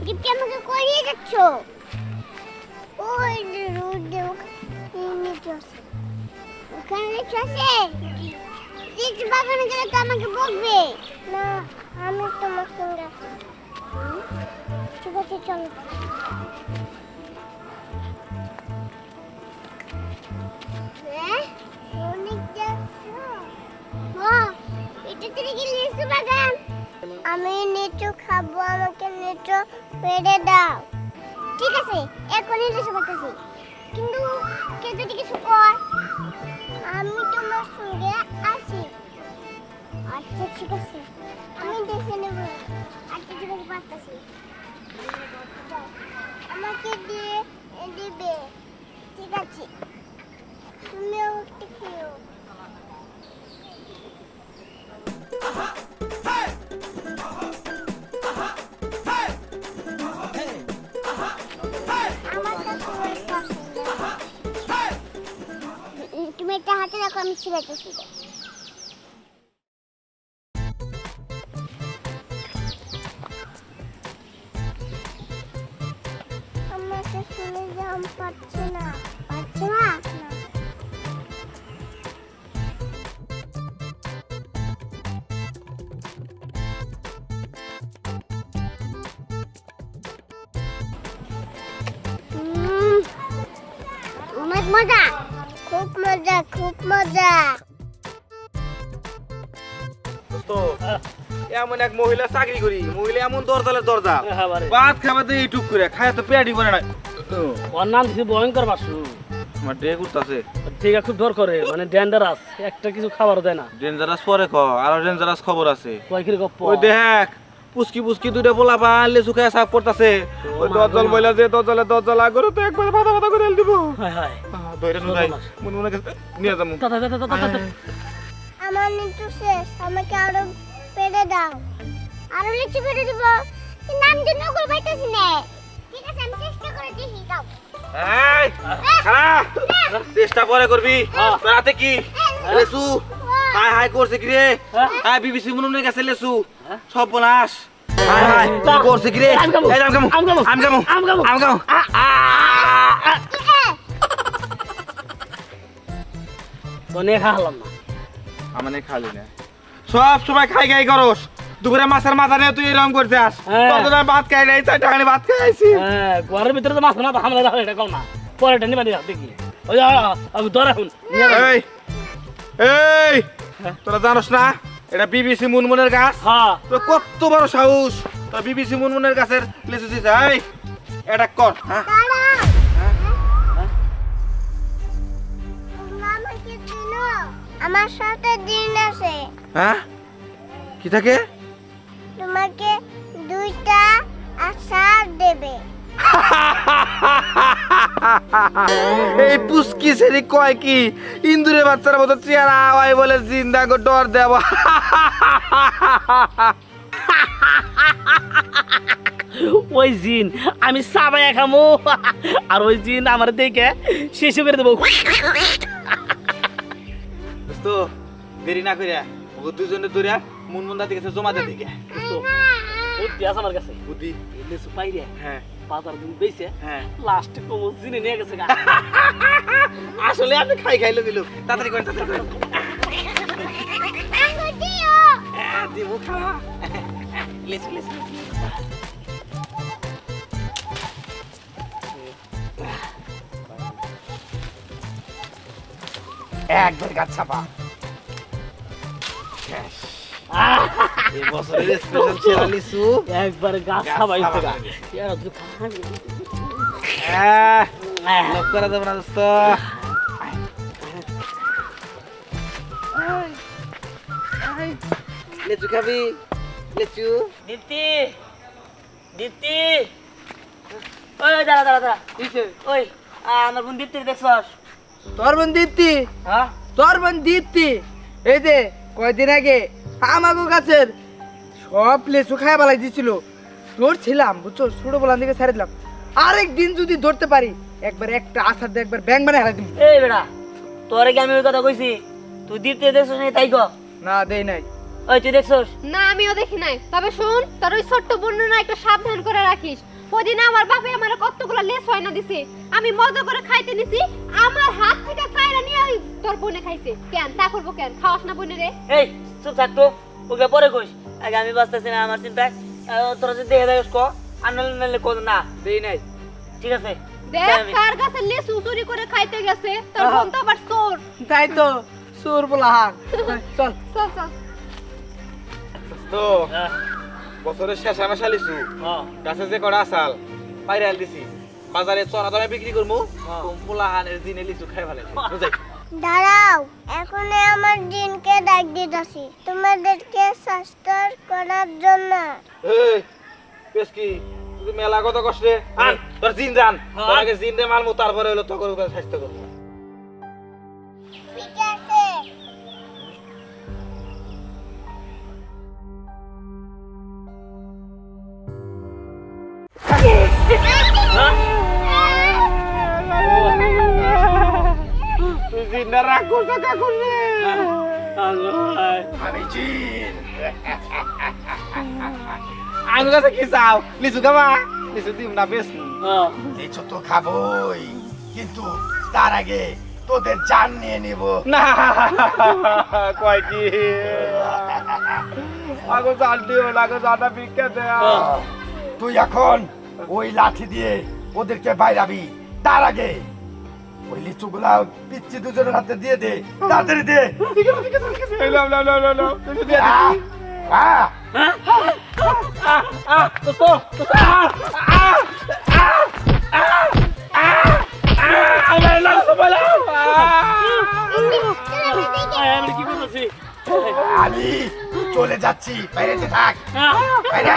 দীপ্তি আমাকে করিয়ে যাচ্ছ ওই রোদে নিচে আছে ওখানে নিচে আছে লিচু বাগানে গেলে তো আমাকে বকবে না আমি তোমার সঙ্গে আছি ঠিক আছে চলো আমি নিচু খাবো আমাকে নিচু পেড়ে দাও ঠিক আছে এখনই লিচু পাঠাচ্ছি কিন্তু কে যদি কিছু কর আমি তোমার সঙ্গে আছি আচ্ছা ঠিক আছে আমি দেখে নেব আচ্ছা ঠিক আছে পাঠাচ্ছি আমাকে দিয়ে দিবে ঠিক আছে তুমিও একটু খেও তুমি একটা হাতে রাখো আমি ছিলাইতেছি আমাকে শুনে যাম পাচ্ছে না পাচ্ছে না অনেক মজা খুব মজা খুব মজা দোস্ত এমন এক মহিলা চাকরি করি মহিলা এমন দরজালে দরজা ভাত খাবাতে ইউটিউব করে খায় তো পেয়াটি বলে না ওর নাম দিছি ভয়ঙ্কর বাসু আমার ডে করতেছে ঠিক আছে খুব ডর করে মানে ডেঞ্জারাস একটা কিছু খাবার দেয় না ডেঞ্জারাস পরে ক আর ডেঞ্জারাস খবর আছে কয় কি গপ্প ওই দেখ পুস্কি পুস্কি দুইটা পোলা বা লেসু খায় সাপ পড়তাছে ওই দরজাল মহিলা যে দরজাল আগরে তো একবার মাথা মাথা করে দিব হায় হায় ধরে নুরাই মন মনে নিয়ে যামু আমার নিচু শেষ আমাকে আরো পেড়ে দাও আরো লিচু পেড়ে দিব নাম দিন নকল পাইতাছি না ঠিক আছে আমি চেষ্টা করে দেখি দাও এই খারা চেষ্টা পরে করবি রাতে কি লেসু হাই হাই করছে কি রে আই বিবিসি মুনুনের কাছে লেসু সব বলাস হাই হাই করছে কি রে এই আমগামু তো নে খালাম না আমনে খালি না সব সময় খাই খাই করস দুপুরে মাছের মাথা নিয়ে তুই এরকম করতে আস কতটা ভাত খাই নাই 4 টাকা ভাত খাইছি হ্যাঁ ঘরের ভিতরে তো মাছ না তো হামলা দেখো এটা কল না পরেটা নিবা দিও দেখি ওই আমি ধরে এখন এই এই তোরা জানোস না এটা বিবিসি মুনমুনের গাছ হ্যাঁ তো কত বড় সাহস তো বিবিসি মুনমুনের গাছের লেসু দিছে এই এটা কর হ্যাঁ আমাকে দিনো আমার সাথে দিন আছে হ্যাঁ কি থাকে তোমাকে দুইটা আচার দেবে এই পুস্কি সেরি কয় কি ইন্দুরে বাচ্চার মতো চেহারা হয় বলে জিন্দা গো ডর দেব ওই জিন আমি সাবাইয়া খামু আর ওই জিন আমার দেখে শেষে করে দেবো তো দেরি না কইরা ও দুজনে দূরে মুনমুন দাদি কাছে জমা দে দিকে বুদ্ধি আছে আমার কাছে বুদ্ধি লেসু পাইরে হ্যাঁ বাজার দিন বেইছে হ্যাঁ লাস্টে কোমো জিনে নিয়ে গেছে গা আসলে আমি খাইলো দিল তাড়াতাড়ি করেন আঙ্গুর দিও দিব খাওয়া লেসু একবার গাছ ছাপা এই বছরের স্পেশাল ছেলা লিচু একবার গাছ খাবাইছে গা এরা তুই খাবি লক করা যাবে না দোস্ত লিচু খাবি লিচু দীপ্তি দীপ্তি ওই দাঁড়া দাঁড়া দাঁড়া ওই আমার বোন দীপ্তি দেখছস তোর বোন দীপ্তি হ্যাঁ তোর বোন দীপ্তি এই যে কয়দিন আগে আমাগো গাছের সব লেচু খাই বালাই দিছিল ধরছিলাম বুঝছো ছোটবেলার দিকে ছেড়ে দিলাম আরেকদিন যদি ধরতে পারি একবার একটা আছাড় দিয়ে একবার ব্যাং বানাই হারাই দিব এই বেটা তোরে কি আমি ওই কথা কইছি তুই দীপ্তি দেখছস না তাই কো না দেই নাই ওই তুই দেখছস? না আমিও দেখি নাই, তবে শুন তোর ওই ছোট্ট বোন না একটু সাবধান করে রাখিস। ওদিন আমার বাপে আমার কতগুলো লেস হয় না দিছে, আমি মজা করে খাইতে নিছি, আমার হাত থেকে কাইরা নিয়ে ওই তোর বোনে খাইছে। কেন তা করবো কেন? খাওয়াস না বোনে রে? এই চুপ থাক তো, ওকে পরে কইস। আগে আমি বাঁচতেছি না আমার চিন্তায়। তোরা যদি দেখে যাস কো, আর নাহলে কো না। দেই নাই। ঠিক আছে দেখ কার কাছে লেসু চুরি করে খাইতে গেছে, তোর বোন তো আবার চোর। তাই তো সুর বলা হাক। চল চল চল। তো বছরের শেষ আমি শালিছু গাছে যে কড়া আসাল বাইরে আল দিছি বাজারে চনা দামে বিক্রি করবো পোলা হানের দিনে লিচু খাই ভালো বুঝাই দাঁড়াও, এখন আমার জিনকে ডাক দিতেছি তোমাদেরকে সাস্টার করার জন্য। এই বেশ কি তুই মেলা কত কষ্টে আন তোর জিন জান তোর আগে জিন রে মালমু তারপরে হলো তোর উপর স্বাস্থ্য করবো ঠিক আছে। তুই জিনটা রাগ করছো কা করলে আমি জিন। আঙ্গুর কাছে কি চাও লিচু খাবা লিচু দিম না বেশ লিচু তো খাবোই, কিন্তু তার আগে তোদের জান নিয়ে নিব। না কয় কি আগো জান দিও না আগো জানটা বিক্রি দেয়া তুই এখন ওই লাঠি দিয়ে ওদেরকে বাইরাবি, তার আগে ওই লিচুগুলা পিচ্ছি দুজনের হাতে দিয়ে দে, তাড়াতাড়ি দে। ঠিক আছে ঠিক আছে ঠিক আছে এলাম না না না না তুই দিয়ে আহ, আহ, আমি কি করতেছি? আমি চলে যাচ্ছি, বাইরে থাক। বাইরে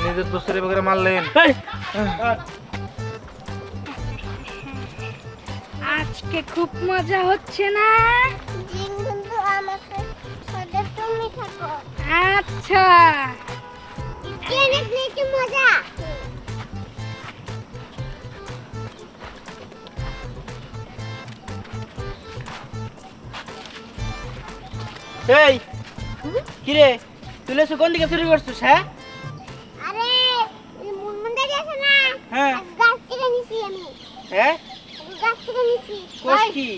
নিজের দোস্তরে বগেরে মারলেন আজকে খুব মজা হচ্ছে না? জিন কিন্তু আমার সাথে তুমি থাকো। আচ্ছা কে দেখলে কি মজা? এই কি রে, তুই লেসু কোন দিকে চুরি করছিস? হ্যাঁ আরে মুনমুন্ডা গেছে না, হ্যাঁ গাছ থেকে নিছি আমি, হ্যাঁ গাছ থেকে নিছি। কোস কি?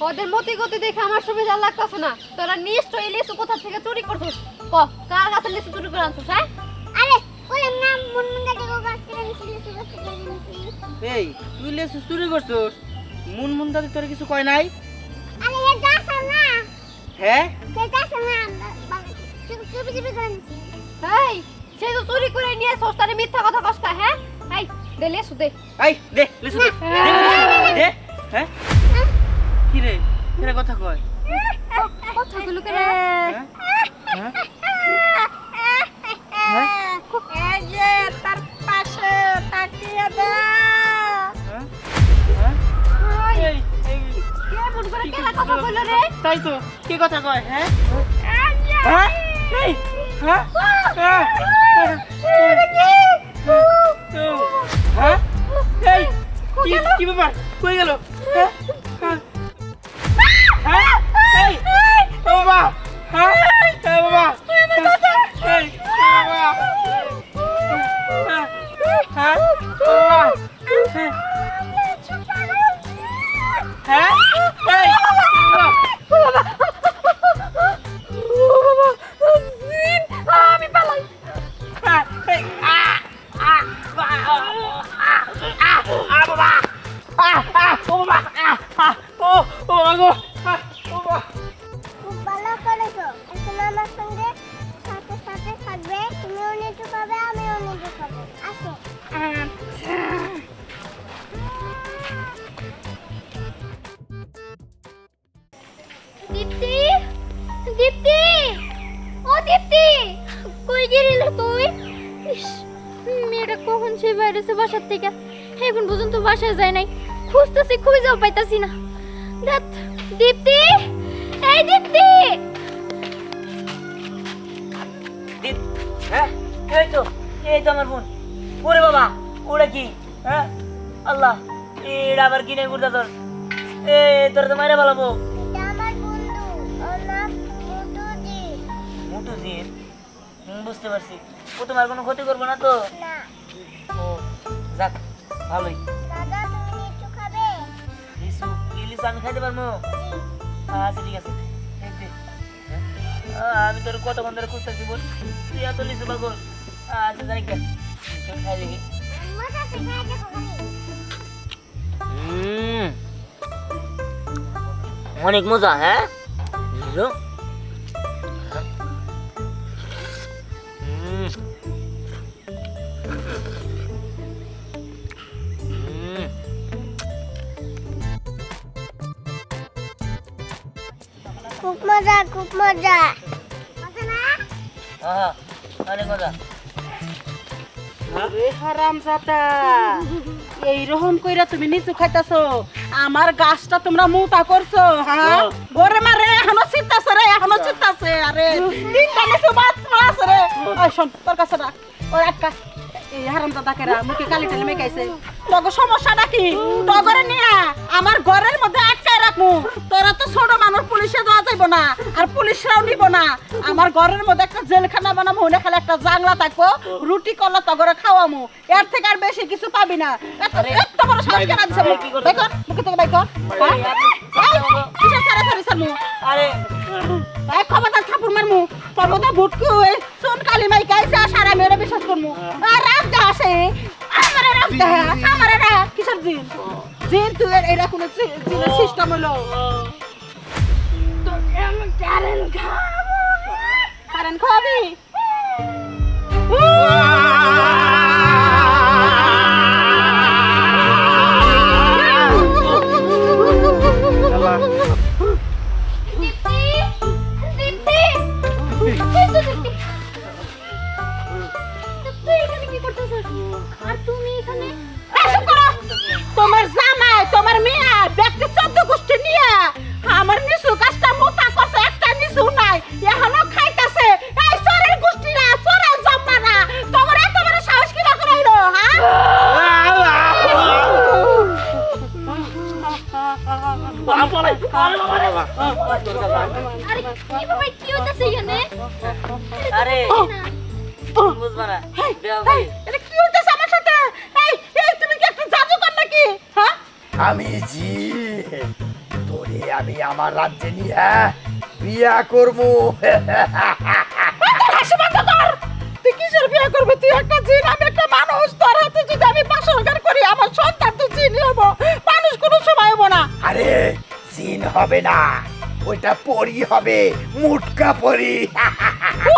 ওদের মতি গতি দেখে আমার সুবিধা লাগতেছে না। তোরা নিশ্চয়ই লিচু কোথা থেকে চুরি করছিস? ক কার কাছে লিচু চুরি করে আনছিস? হ্যাঁ আরে বললাম না মুনমুন্ডা থেকে গাছ থেকে নিছি, লিচু গাছ থেকে নিছি। এই তুই লেসু চুরি করছিস? মুন দাদি তোর কিছু কয় নাই? আরে এ গাছ না, হ্যাঁ সে গাছ না, চুপি চুপি করে নিছি। এই সে তো চুরি করে নিয়ে সস্তারে মিথ্যা কথা কষ্ট। হ্যাঁ এই দে লিচু দে। এই দে লেসু দে, দে লিচু দে। হ্যাঁ কি রে, এরা কথা কয়? কথা গুলো কেন? হ্যাঁ এই যে তার পাশে তাকিয়ে দাও। এই এই কে মন করে কেলা কথা কইলো রে? তাই তো, কি কথা কয়? হ্যাঁ হ্যাঁ এই হ্যাঁ হ্যাঁ হ্যাঁ এই কি কি ব্যাপার, কই গেল? হ্যাঁ হ্যাঁ এই ও বাবা, হ্যাঁ এই বাবা, এই বাবা, হ্যাঁ ও বাবা, হ্যাঁ এই আমি পালাই। খুব ভালো করেছো, এখন আমার সঙ্গে সাথে সাথে থাকবে, তুমিও নিচু খাবে আমিও নিচু খাবো। আসো। দীপ্তি দীপ্তি ও দীপ্তি কই গেলি তুই? ইস, মেয়েটা কখন সে বাইরেছে বাসার থেকে, এখন পর্যন্ত বাসায় যায় নাই। খুঁজতেছি খুঁজেও পাইতাছি না। দেখ দীপ্তি, এই দীপ্তি হ্যাঁ এই তো আমার বোন। ওরে বাবা ওরা কি? হ্যাঁ আল্লাহ এটা আবার কি নেই বুড়া তোর? তোর তো মাইরা বলাবো। এটা আমার বন্ধু, ওর নাম মুটুজি। মুটুজির? বুঝতে পারছি। ও তোমার কোনো ক্ষতি করবো না তো? না। ও যাক ভালোই। দাদা তুমি লিচু খাবে? লিচু? কি লিচু আমি খাইতে পারবো? আচ্ছা ঠিক আছে। আমি তোর কতক্ষণ ধরে খুঁজতেছি বল, তুই এত লিচু পাগল। আচ্ছা যাই গে, খাই দেখি। মজা আছে, খাই দেখো খালি। অনেক মজা। হ্যাঁ খুব মজা, খুব মজা। মজা না? অনেক মজা। আরে হারামজাদা, এইরকম কইরা তুমি নিচু খাইতাছো, আমার গাছটা তোমরা মুতা করছো। হ্যাঁ ঘরে মারে এখনো চিত্তাছে রে, এখনো চিত্তাছে। আরে তিনটা নিচু মাত্র আছে রে। ওই শোন তোর কাছে রাখ ওই একটা। এই হারামজাদা কেরা মুখে কালি টালি মেকাইছে। তোর সমস্যাটা কি? টগরে নিয়া আমার ঘরের মধ্যে আটকায় রাখমু। তোরা তো ছোট মানুষ, পুলিশে দেওয়া যাইব না, আর পুলিশরাও নিব না। আমার ঘরের মধ্যে একটা জেলখানা বানাবো, ওনে খালি একটা জাংলা থাকবো, রুটি কলা তগরে খাওয়ামু। এর থেকে আর বেশি কিছু পাবি না। এত বড় সাহস কেন দিছে? বাইকর মুখে থেকে বাইকর। কিসের সারা সারি সারমু? আরে এই খবরদার থাপুর মারমু। তোর মতো ভুটকি হয়ে সোন কালি মাই গাইছে, সারা মেরে বিশ্বাস করমু। আর রাগ দা আসে আমারে, রাগ দা আমারে। রাগ কিসের জিন? জিন তুই এরা কোন জিনের সিস্টেম হলো? তো এমন কারেন্ট খাবো, কারেন্ট খাবি? দীপ্তি, দীপ্তি, এই তো দীপ্তি। তুই এখানে কি করতেছিস? আর তুমি এখানে? এসব করো। তোমার জামাই, তোমার মেয়ে ব্যক্তি 14 গোষ্ঠী নিয়ে আমার নিচু গাছটা মোটা করছে, একটা নিচু নাই, এখনো খাইতাছে। এই চোরের গোষ্ঠীরা, চোরের জম্মানা, তোমার এত বড় সাহস কি করে হইলো? হ্যাঁ আরে কি বাবা, কি হইতাছে এখানে? আরে না। বুঝবা না। এটা কি হইতাছে আমার সাথে? এই এই তুমি কি একটা জাদুকর নাকি? হ্যাঁ আমি জিন, তোরে আমি আমার রাজ্যে নিয়ে বিয়া করবো। হাসি বন্ধ কর। তুই কিসের বিয়ে করবি? তুই একটা জিন, আমি একটা মানুষ। তোর হাতে যদি আমি বাসরঘর করি, আমার সন্তান তো জিনই হবো, মানুষ কোনো সময় হবো না। আরে জিন হবে না, ওইটা পরি হবে, মুটকা পরি।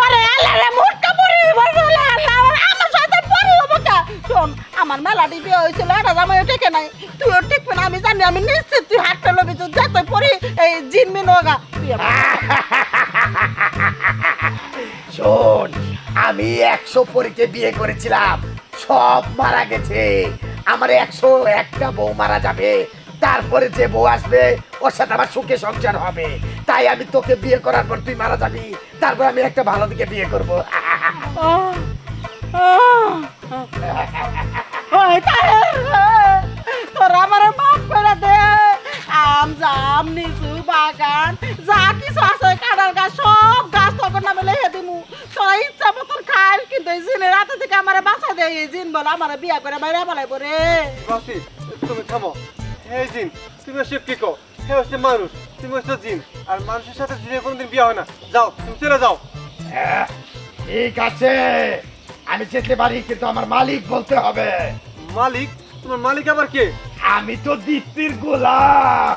ওরে আল্লাহ রে, মোটকা পরি বলে আল্লাহ, আমার সন্তান পরি হবো কা? শোন, আমার মেলাটি বিয়ে হয়েছিল, এটা জামাইও টেকে নাই, তুইও টেকবে না আমি জানি। আমি নিশ্চিত তুই হাতটা লবি, তুই যা তুই পরি এই জিন মিন হোগা। শোন, আমি 100 পরীকে বিয়ে করেছিলাম, সব মারা গেছে। আমার 101টা বউ মারা যাবে, তারপরে যে বউ আসবে ওর সাথে আমার সুখে সংসার হবে। তাই আমি তোকে বিয়ে করার পর তুই মারা যাবি, তারপর আমি একটা ভালো দিকে বিয়ে করবো। তোরা আমার মাফ করে দে। আম জাম নিচু বাগান যা কিছু আছে, কাঁঠাল গাছ, সব গাছ তখন নামে লেগে দিমু। তোরা ইচ্ছা মতন খাই, কিন্তু এই জিনের রাতে থেকে আমার বাঁচা দেয়। এই জিন বলে আমার বিয়া করে বাইরে পালাইব রে। বাসি তুমি থামো। এই জিন, তুমি হচ্ছে পিকো, হে হচ্ছে মানুষ, তুমি হচ্ছে জিন। আর মানুষের সাথে জিনের কোনোদিন বিয়ে হয় না। যাও, তুমি চলে যাও। হ্যাঁ, ঠিক আছে, আমি যেতে পারি, কিন্তু আমার মালিক বলতে হবে। মালিক? তোমার মালিক আবার কে? আমি তো দীপ্তির গোলাম।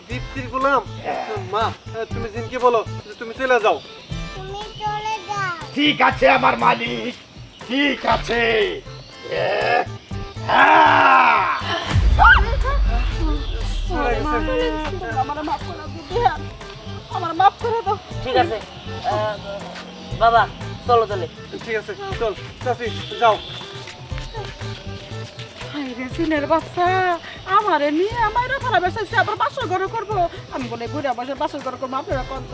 দীপ্তির গোলাম? মা, তুমি জিনকে বলো যে তুমি চলে যাও। তুমি চলে যাও। ঠিক আছে আমার মালিক, ঠিক আছে। হ্যাঁ, চলে গেছে। আমার মাফ করে দাও, আমার মাফ করে দাও। ঠিক আছে বাবা, চলো তাহলে। ঠিক আছে, চল চাচি যাও। হায়রে জিনের বাচ্চা, আমারে নিয়ে আমারও খারাপ এসেছে, আবার বাসর ঘর করবো। আমি বলে ঘুরে বাসর ঘর করবো, আপনারা কত